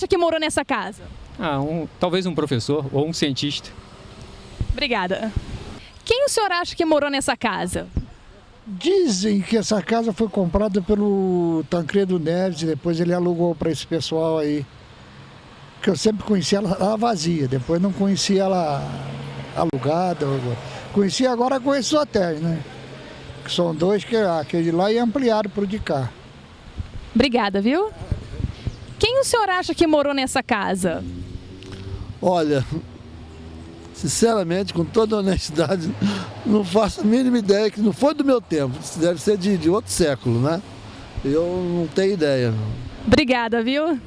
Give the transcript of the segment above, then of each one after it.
acha que morou nessa casa? Talvez um professor ou um cientista. Obrigada. Quem o senhor acha que morou nessa casa? Dizem que essa casa foi comprada pelo Tancredo Neves e depois ele alugou para esse pessoal aí. Que eu sempre conhecia ela vazia, depois não conhecia ela alugada. Conhecia agora com esses hotéis, né? Que são dois, aquele lá e ampliaram para o de cá. Obrigada, viu? Quem o senhor acha que morou nessa casa? Olha, sinceramente, com toda honestidade, não faço a mínima ideia, que não foi do meu tempo. Isso deve ser de outro século, né? Eu não tenho ideia. Não. Obrigada, viu?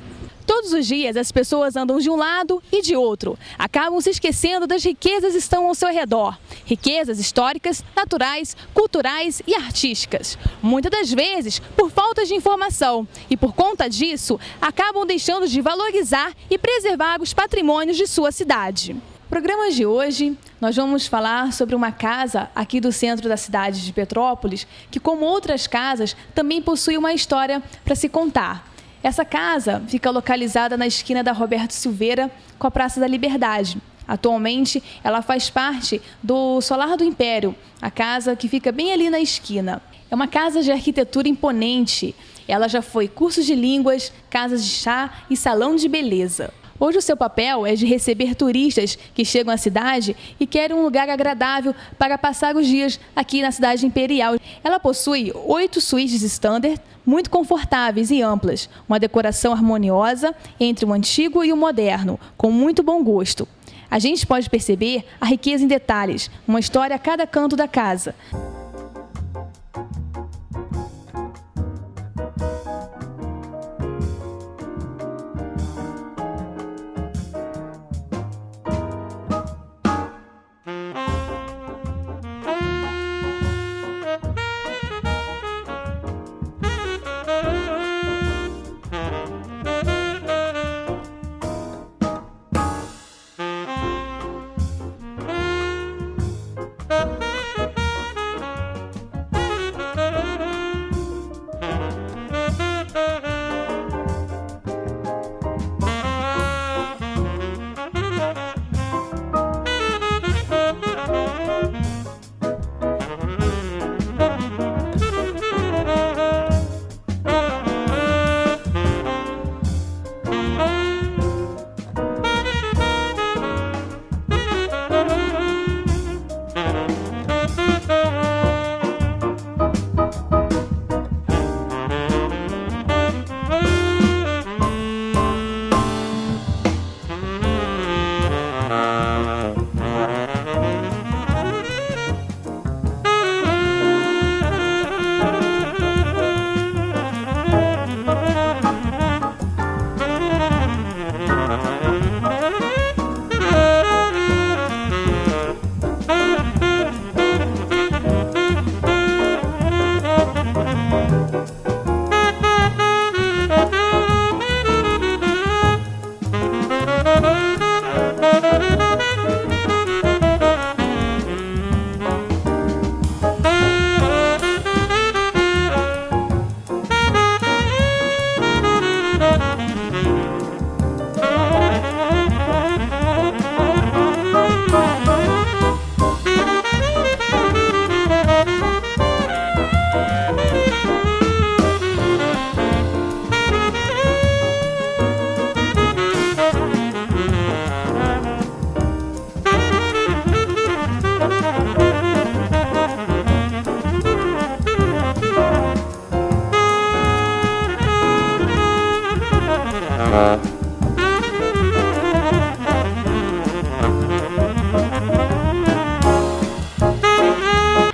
Todos os dias as pessoas andam de um lado e de outro. Acabam se esquecendo das riquezas que estão ao seu redor. Riquezas históricas, naturais, culturais e artísticas. Muitas das vezes por falta de informação. E por conta disso, acabam deixando de valorizar e preservar os patrimônios de sua cidade. No programa de hoje, nós vamos falar sobre uma casa aqui do centro da cidade de Petrópolis, que, como outras casas, também possui uma história para se contar. Essa casa fica localizada na esquina da Roberto Silveira com a Praça da Liberdade. Atualmente, ela faz parte do Solar do Império, a casa que fica bem ali na esquina. É uma casa de arquitetura imponente. Ela já foi curso de línguas, casas de chá e salão de beleza. Hoje o seu papel é de receber turistas que chegam à cidade e querem um lugar agradável para passar os dias aqui na cidade imperial. Ela possui 8 suítes standard, muito confortáveis e amplas, uma decoração harmoniosa entre o antigo e o moderno, com muito bom gosto. A gente pode perceber a riqueza em detalhes, uma história a cada canto da casa.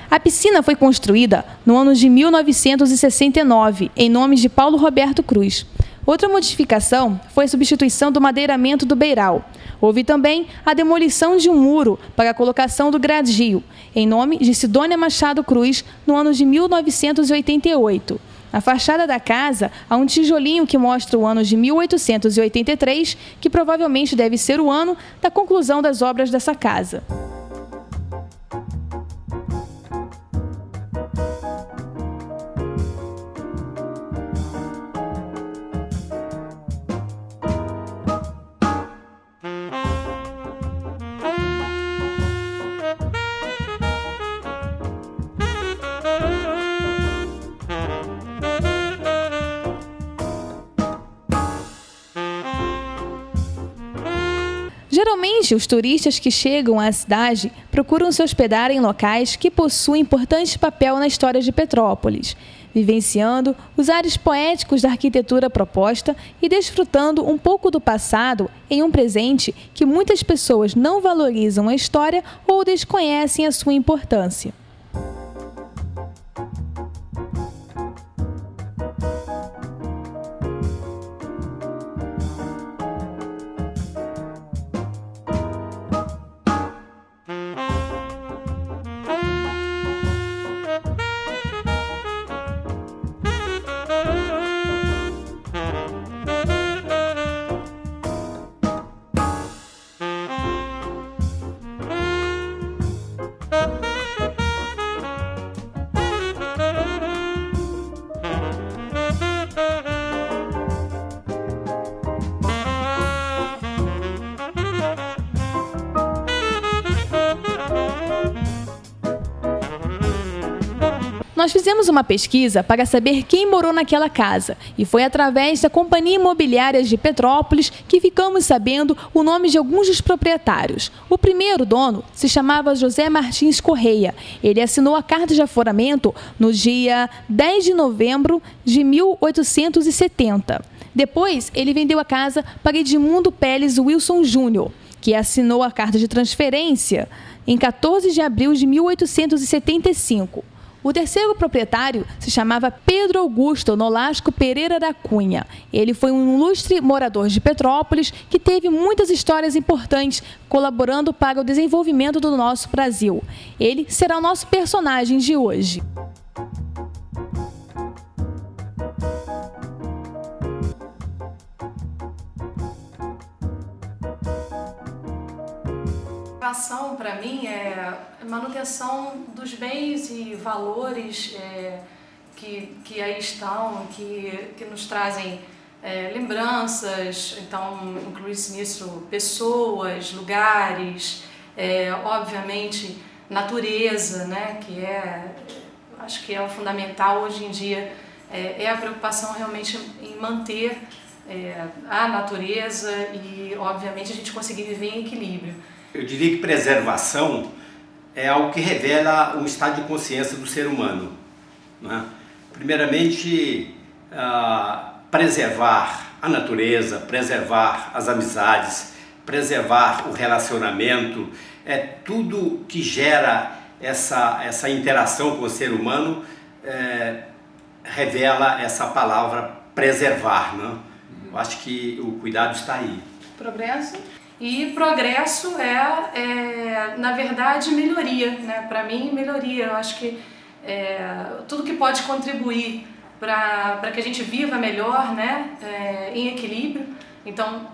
A piscina foi construída no ano de 1969, em nome de Paulo Roberto Cruz. Outra modificação foi a substituição do madeiramento do beiral. Houve também a demolição de um muro para a colocação do gradil, em nome de Sidônia Machado Cruz, no ano de 1988. Na fachada da casa, há um tijolinho que mostra o ano de 1883, que provavelmente deve ser o ano da conclusão das obras dessa casa. Geralmente, os turistas que chegam à cidade procuram se hospedar em locais que possuem importante papel na história de Petrópolis, vivenciando os ares poéticos da arquitetura proposta e desfrutando um pouco do passado em um presente que muitas pessoas não valorizam a história ou desconhecem a sua importância. Nós fizemos uma pesquisa para saber quem morou naquela casa e foi através da Companhia Imobiliária de Petrópolis que ficamos sabendo o nome de alguns dos proprietários. O primeiro dono se chamava José Martins Correia. Ele assinou a carta de aforamento no dia 10 de novembro de 1870. Depois, ele vendeu a casa para Edmundo Peles Wilson Júnior, que assinou a carta de transferência em 14 de abril de 1875. O terceiro proprietário se chamava Pedro Augusto Nolasco Pereira da Cunha. Ele foi um ilustre morador de Petrópolis que teve muitas histórias importantes, colaborando para o desenvolvimento do nosso Brasil. Ele será o nosso personagem de hoje. Ação, para mim, é manutenção dos bens e valores que aí estão, que nos trazem lembranças, então inclui-se nisso pessoas, lugares, obviamente natureza, né, que acho que é o fundamental hoje em dia, é a preocupação realmente em manter a natureza e, obviamente, a gente conseguir viver em equilíbrio. Eu diria que preservação é algo que revela um estado de consciência do ser humano, né? Primeiramente, preservar a natureza, preservar as amizades, preservar o relacionamento, tudo que gera essa interação com o ser humano revela essa palavra preservar, né? Eu acho que o cuidado está aí. Progresso. E progresso na verdade, melhoria, né? Para mim, melhoria. Eu acho que tudo que pode contribuir para que a gente viva melhor, né? Em equilíbrio. Então,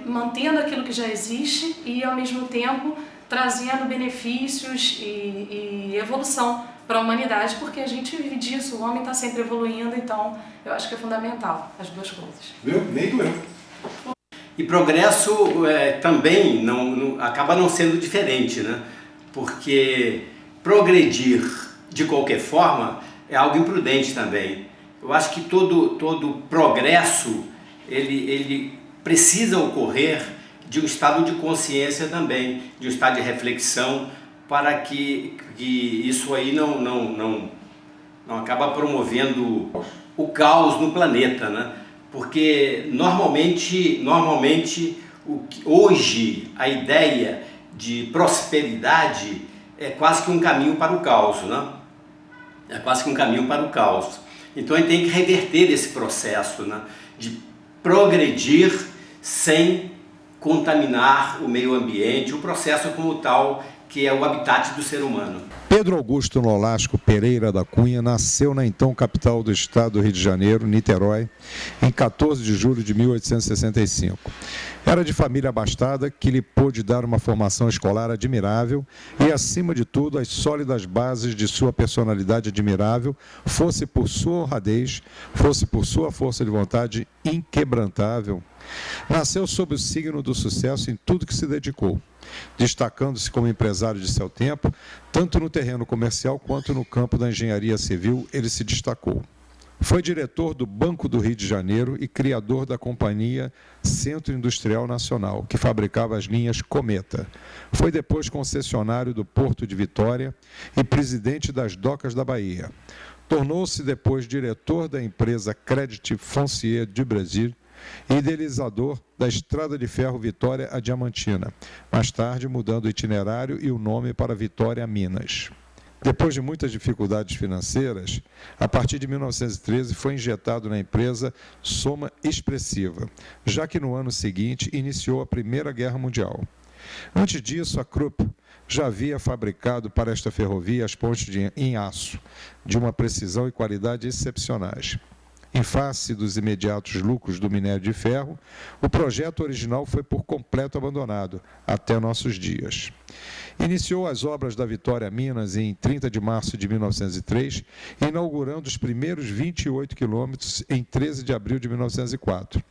mantendo aquilo que já existe e, ao mesmo tempo, trazendo benefícios e evolução para a humanidade, porque a gente vive disso, o homem está sempre evoluindo, então eu acho que é fundamental, as duas coisas. Nem doeu. E progresso também acaba não sendo diferente, né? Porque progredir de qualquer forma é algo imprudente também. Eu acho que todo progresso ele precisa ocorrer de um estado de consciência também, de um estado de reflexão, para que isso aí não acaba promovendo o caos no planeta, né? Porque normalmente hoje a ideia de prosperidade é quase que um caminho para o caos, né? É quase que um caminho para o caos. Então a gente tem que reverter esse processo, né? De progredir sem contaminar o meio ambiente, o processo como tal, que é o habitat do ser humano. Pedro Augusto Nolasco Pereira da Cunha nasceu na então capital do estado do Rio de Janeiro, Niterói, em 14 de julho de 1865. Era de família abastada que lhe pôde dar uma formação escolar admirável e, acima de tudo, as sólidas bases de sua personalidade admirável, fosse por sua honradez, fosse por sua força de vontade inquebrantável. Nasceu sob o signo do sucesso em tudo que se dedicou, destacando-se como empresário de seu tempo, tanto no terreno comercial quanto no campo da engenharia civil ele se destacou. Foi diretor do Banco do Rio de Janeiro e criador da Companhia Centro Industrial Nacional, que fabricava as linhas Cometa. Foi depois concessionário do Porto de Vitória e presidente das Docas da Bahia. Tornou-se depois diretor da empresa Credit Foncier de Brasil e idealizador da Estrada de Ferro Vitória a Diamantina, mais tarde mudando o itinerário e o nome para Vitória Minas. Depois de muitas dificuldades financeiras, a partir de 1913 foi injetado na empresa soma expressiva, já que no ano seguinte iniciou a Primeira Guerra Mundial. Antes disso, a Krupp já havia fabricado para esta ferrovia as pontes em aço, de uma precisão e qualidade excepcionais. Em face dos imediatos lucros do minério de ferro, o projeto original foi por completo abandonado, até nossos dias. Iniciou as obras da Vitória Minas em 30 de março de 1903, inaugurando os primeiros 28 quilômetros em 13 de abril de 1904.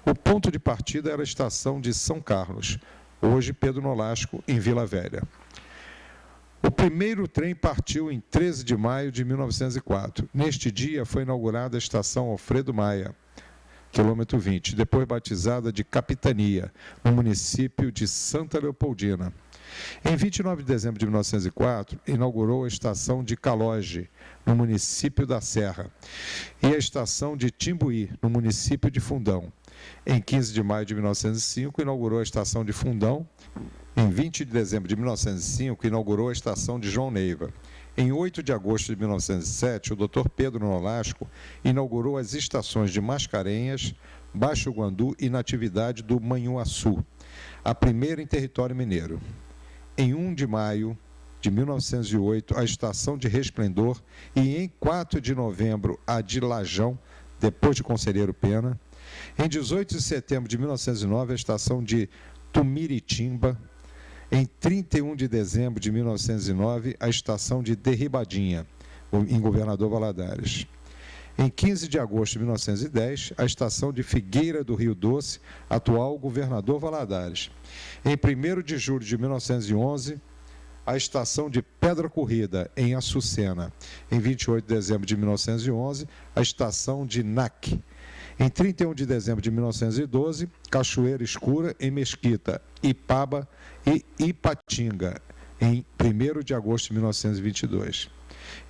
O ponto de partida era a estação de São Carlos, hoje Pedro Nolasco, em Vila Velha. O primeiro trem partiu em 13 de maio de 1904. Neste dia foi inaugurada a estação Alfredo Maia, quilômetro 20, depois batizada de Capitania, no município de Santa Leopoldina. Em 29 de dezembro de 1904, inaugurou a estação de Caloge, no município da Serra, e a estação de Timbuí, no município de Fundão. Em 15 de maio de 1905, inaugurou a estação de Fundão. Em 20 de dezembro de 1905, inaugurou a estação de João Neiva. Em 8 de agosto de 1907, o Dr. Pedro Nolasco inaugurou as estações de Mascarenhas, Baixo Guandu e Natividade do Manhuaçu, a primeira em território mineiro. Em 1 de maio de 1908, a estação de Resplendor e em 4 de novembro, a de Lajão, depois de Conselheiro Pena. Em 18 de setembro de 1909, a estação de Tumiritimba. Em 31 de dezembro de 1909, a estação de Derribadinha, em Governador Valadares. Em 15 de agosto de 1910, a estação de Figueira do Rio Doce, atual Governador Valadares. Em 1º de julho de 1911, a estação de Pedra Corrida, em Açucena. Em 28 de dezembro de 1911, a estação de NAC. Em 31 de dezembro de 1912, Cachoeira Escura, em Mesquita, Ipaba e Ipatinga, em 1º de agosto de 1922.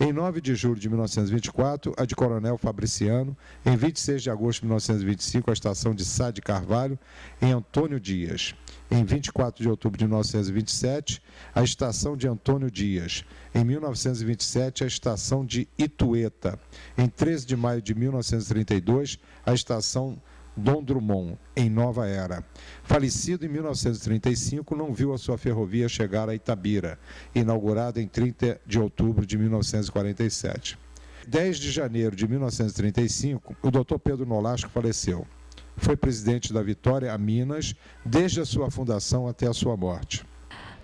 Em 9 de julho de 1924, a de Coronel Fabriciano. Em 26 de agosto de 1925, a estação de Sá de Carvalho, em Antônio Dias. Em 24 de outubro de 1927, a estação de Antônio Dias. Em 1927, a estação de Itueta. Em 13 de maio de 1932, a estação Dom Drummond, em Nova Era. Falecido em 1935, não viu a sua ferrovia chegar a Itabira, inaugurada em 30 de outubro de 1947. 10 de janeiro de 1935, o Dr. Pedro Nolasco faleceu. Foi presidente da Vitória a Minas, desde a sua fundação até a sua morte.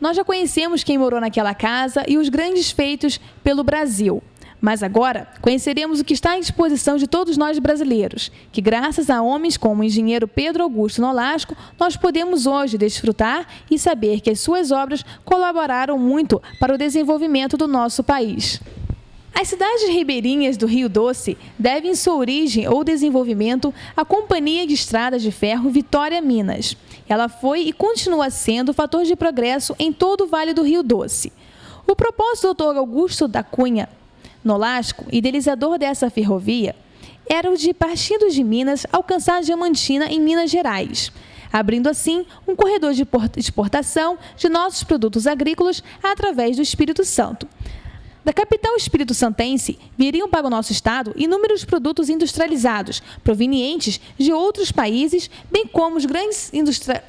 Nós já conhecemos quem morou naquela casa e os grandes feitos pelo Brasil. Mas agora conheceremos o que está à disposição de todos nós brasileiros, que graças a homens como o engenheiro Pedro Augusto Nolasco, nós podemos hoje desfrutar e saber que as suas obras colaboraram muito para o desenvolvimento do nosso país. As cidades ribeirinhas do Rio Doce devem sua origem ou desenvolvimento à Companhia de Estradas de Ferro Vitória Minas. Ela foi e continua sendo fator de progresso em todo o Vale do Rio Doce. O propósito do Dr. Augusto da Cunha Nolasco, idealizador dessa ferrovia, era o de, partindo de Minas, alcançar a Diamantina em Minas Gerais, abrindo assim um corredor de exportação de nossos produtos agrícolas através do Espírito Santo. Da capital espírito-santense viriam para o nosso estado inúmeros produtos industrializados, provenientes de outros países, bem como os grandes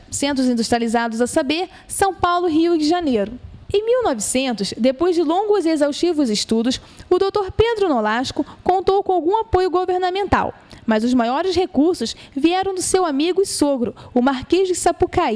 centros industrializados, a saber, São Paulo, Rio de Janeiro. Em 1900, depois de longos e exaustivos estudos, o Dr. Pedro Nolasco contou com algum apoio governamental, mas os maiores recursos vieram do seu amigo e sogro, o Marquês de Sapucaí.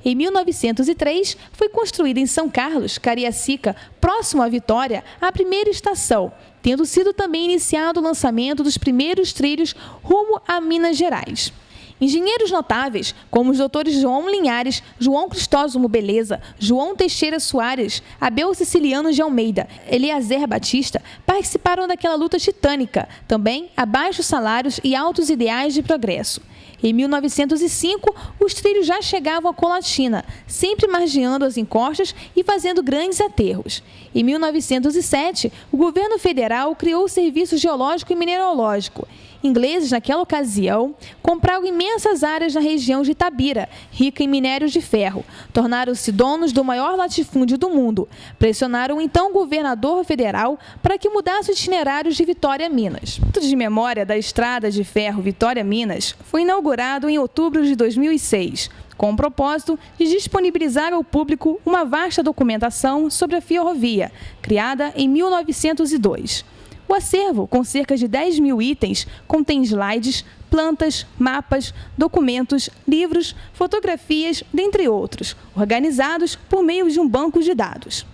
Em 1903, foi construída em São Carlos, Cariacica, próximo à Vitória, a primeira estação, tendo sido também iniciado o lançamento dos primeiros trilhos rumo a Minas Gerais. Engenheiros notáveis, como os doutores João Linhares, João Cristóstomo Beleza, João Teixeira Soares, Abel Siciliano de Almeida, Eliezer Batista, participaram daquela luta titânica, também a baixos salários e altos ideais de progresso. Em 1905, os trilhos já chegavam a Colatina, sempre margeando as encostas e fazendo grandes aterros. Em 1907, o governo federal criou o Serviço Geológico e Mineralógico. Ingleses, naquela ocasião, compraram imensas áreas na região de Itabira, rica em minérios de ferro. Tornaram-se donos do maior latifúndio do mundo. Pressionaram então o governador federal para que mudasse o itinerário de Vitória a Minas. O Instituto de Memória da Estrada de Ferro Vitória a Minas foi inaugurado em outubro de 2006, com o propósito de disponibilizar ao público uma vasta documentação sobre a ferrovia, criada em 1902. O acervo, com cerca de 10 mil itens, contém slides, plantas, mapas, documentos, livros, fotografias, dentre outros, organizados por meio de um banco de dados.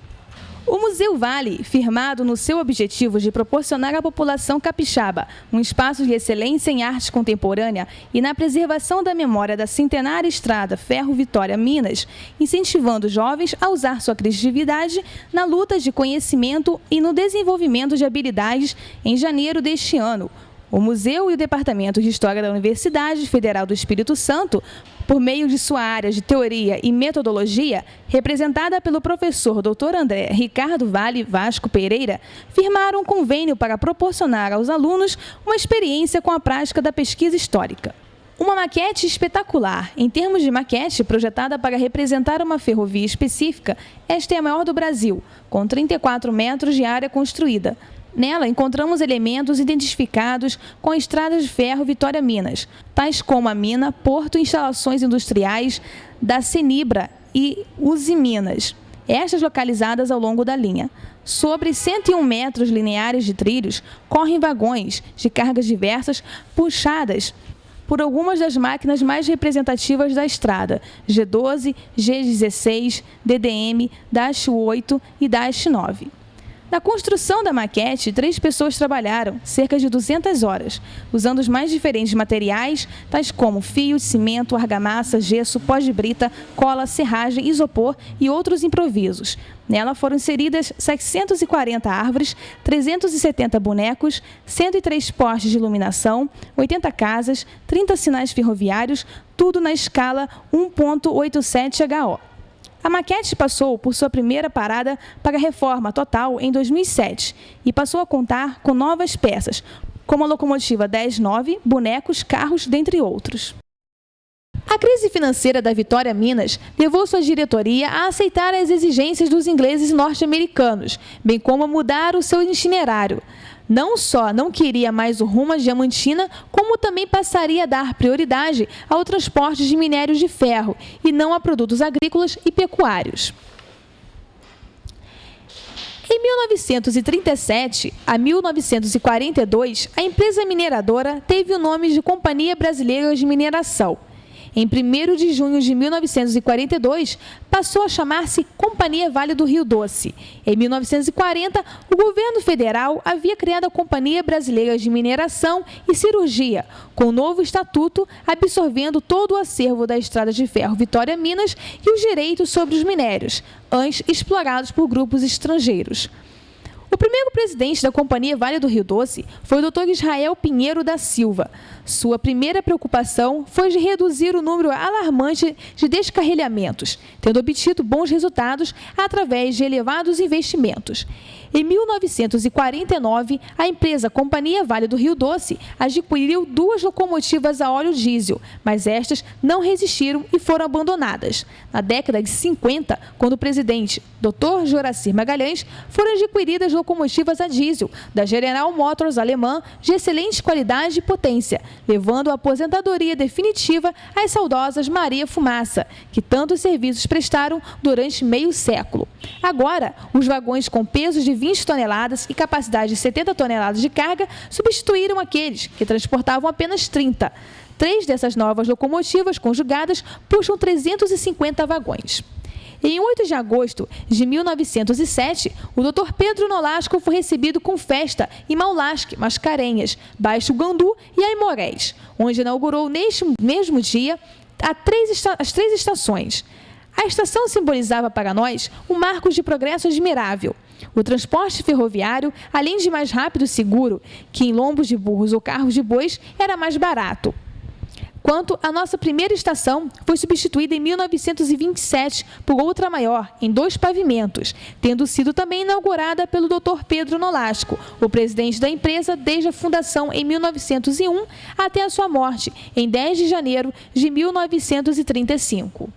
O Museu Vale, firmado no seu objetivo de proporcionar à população capixaba um espaço de excelência em arte contemporânea e na preservação da memória da centenária estrada Ferro-Vitória-Minas, incentivando jovens a usar sua criatividade na luta de conhecimento e no desenvolvimento de habilidades, em janeiro deste ano, o Museu e o Departamento de História da Universidade Federal do Espírito Santo, por meio de sua área de teoria e metodologia, representada pelo professor Dr. André Ricardo Vale Vasco Pereira, firmaram um convênio para proporcionar aos alunos uma experiência com a prática da pesquisa histórica. Uma maquete espetacular. Em termos de maquete, projetada para representar uma ferrovia específica, esta é a maior do Brasil, com 34 metros de área construída. Nela, encontramos elementos identificados com a estrada de ferro Vitória-Minas, tais como a mina, porto e instalações industriais da Cenibra e Usiminas, estas localizadas ao longo da linha. Sobre 101 metros lineares de trilhos, correm vagões de cargas diversas puxadas por algumas das máquinas mais representativas da estrada, G12, G16, DDM, Dash 8 e Dash 9. Na construção da maquete, 3 pessoas trabalharam, cerca de 200 horas, usando os mais diferentes materiais, tais como fio, cimento, argamassa, gesso, pó de brita, cola, serragem, isopor e outros improvisos. Nela foram inseridas 740 árvores, 370 bonecos, 103 postes de iluminação, 80 casas, 30 sinais ferroviários, tudo na escala 1.87 HO. A maquete passou por sua primeira parada para a reforma total em 2007 e passou a contar com novas peças, como a locomotiva 10-9, bonecos, carros, dentre outros. A crise financeira da Vitória Minas levou sua diretoria a aceitar as exigências dos ingleses e norte-americanos, bem como a mudar o seu itinerário. Não só não queria mais o rumo à Diamantina, como também passaria a dar prioridade ao transporte de minérios de ferro e não a produtos agrícolas e pecuários. Em 1937 a 1942, a empresa mineradora teve o nome de Companhia Brasileira de Mineração. Em 1º de junho de 1942, passou a chamar-se Companhia Vale do Rio Doce. Em 1940, o governo federal havia criado a Companhia Brasileira de Mineração e Cirurgia, com o novo estatuto absorvendo todo o acervo da Estrada de Ferro Vitória-Minas e os direitos sobre os minérios, antes explorados por grupos estrangeiros. O primeiro presidente da Companhia Vale do Rio Doce foi o Dr. Israel Pinheiro da Silva. Sua primeira preocupação foi de reduzir o número alarmante de descarrilhamentos, tendo obtido bons resultados através de elevados investimentos. Em 1949, a empresa Companhia Vale do Rio Doce adquiriu 2 locomotivas a óleo diesel, mas estas não resistiram e foram abandonadas. Na década de 50, quando o presidente Dr. Juracir Magalhães, foram adquiridas locomotivas a diesel da General Motors alemã de excelente qualidade e potência, levando à aposentadoria definitiva às saudosas Maria Fumaça, que tantos serviços prestaram durante meio século. Agora, os vagões com pesos de 20 toneladas e capacidade de 70 toneladas de carga substituíram aqueles que transportavam apenas 30. 3 dessas novas locomotivas conjugadas puxam 350 vagões. Em 8 de agosto de 1907, o Dr. Pedro Nolasco foi recebido com festa em Maulasque, Mascarenhas, Baixo Gandu e Aimorés, onde inaugurou neste mesmo dia as 3 estações. A estação simbolizava para nós um marco de progresso admirável. O transporte ferroviário, além de mais rápido e seguro, que em lombos de burros ou carros de bois, era mais barato. Quanto à nossa primeira estação, foi substituída em 1927 por outra maior, em 2 pavimentos, tendo sido também inaugurada pelo Dr. Pedro Nolasco, o presidente da empresa desde a fundação em 1901 até a sua morte, em 10 de janeiro de 1935.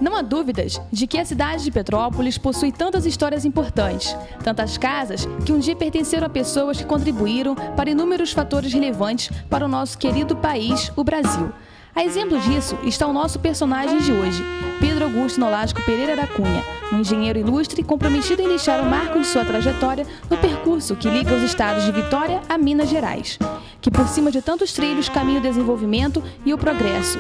Não há dúvidas de que a cidade de Petrópolis possui tantas histórias importantes, tantas casas que um dia pertenceram a pessoas que contribuíram para inúmeros fatores relevantes para o nosso querido país, o Brasil. A exemplo disso está o nosso personagem de hoje, Pedro Augusto Nolasco Pereira da Cunha, um engenheiro ilustre comprometido em deixar o marco de sua trajetória no percurso que liga os estados de Vitória a Minas Gerais, que por cima de tantos trilhos caminha o desenvolvimento e o progresso,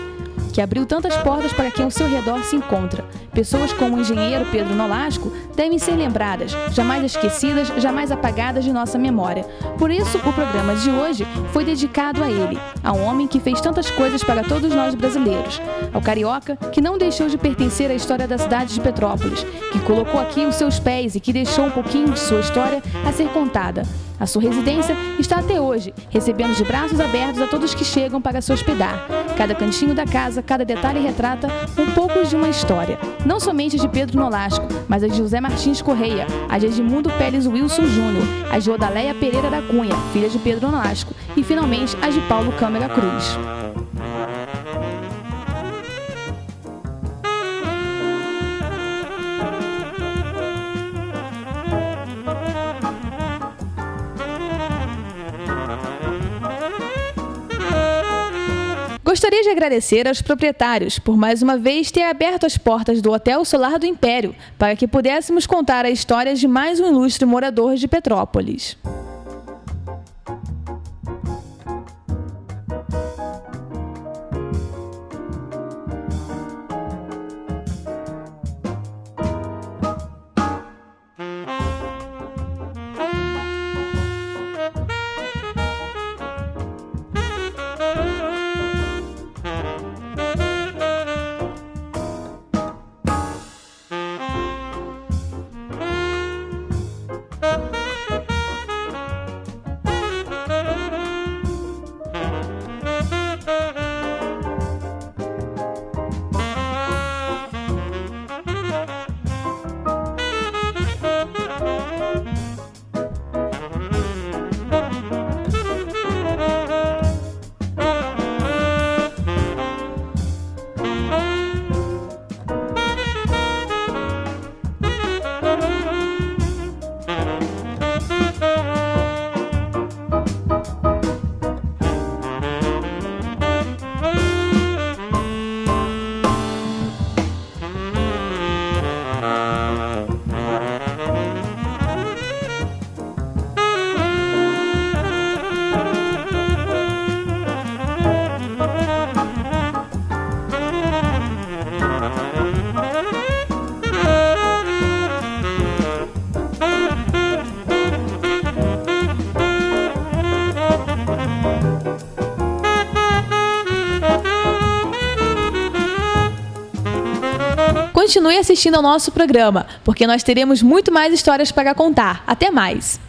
que abriu tantas portas para quem ao seu redor se encontra. Pessoas como o engenheiro Pedro Nolasco devem ser lembradas, jamais esquecidas, jamais apagadas de nossa memória. Por isso, o programa de hoje foi dedicado a ele, a um homem que fez tantas coisas para todos nós brasileiros, ao carioca que não deixou de pertencer à história da cidade de Petrópolis, que colocou aqui os seus pés e que deixou um pouquinho de sua história a ser contada. A sua residência está até hoje, recebendo de braços abertos a todos que chegam para se hospedar. Cada cantinho da casa, cada detalhe retrata um pouco de uma história. Não somente de Pedro Nolasco, mas a de José Martins Correia, a de Edmundo Pérez Wilson Júnior, a de Odaléia Pereira da Cunha, filha de Pedro Nolasco, e finalmente a de Paulo Câmara Cruz. Gostaria de agradecer aos proprietários por mais uma vez ter aberto as portas do Hotel Solar do Império para que pudéssemos contar a história de mais um ilustre morador de Petrópolis. Continue assistindo ao nosso programa, porque nós teremos muito mais histórias para contar. Até mais!